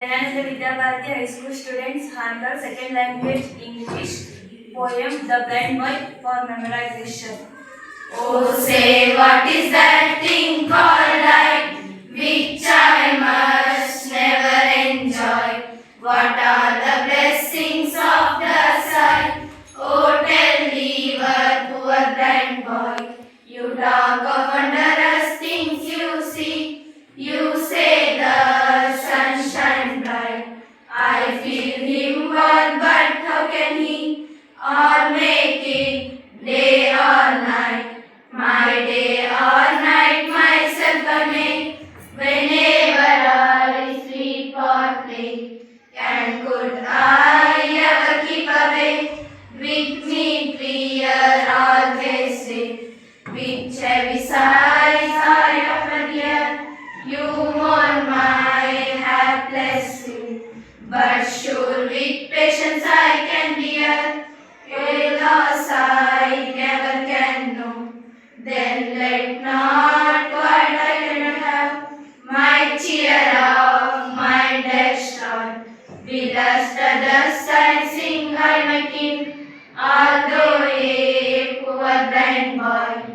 Dhanananda Vidyabharati High School students handle second language English poem The Blind Boy for memorization. Oh, say what is that thing called life, which I must never enjoy? What are the blessings of the sight? Oh, tell me, poor blind boy. You talk of wondrous things you see. You say the sunshine bright. I feel him but how can he or make it day or night? My day or night myself I make whenever I sleep or play. And could I ever keep away with me clear always say, with heavy sighs I often hear you mourn my hapless sin. But sure with patience I can bear a loss I never can know. Then let not what I cannot have my cheer of my destroyed. Be dust the dust and sing I my king, although a poor blind boy.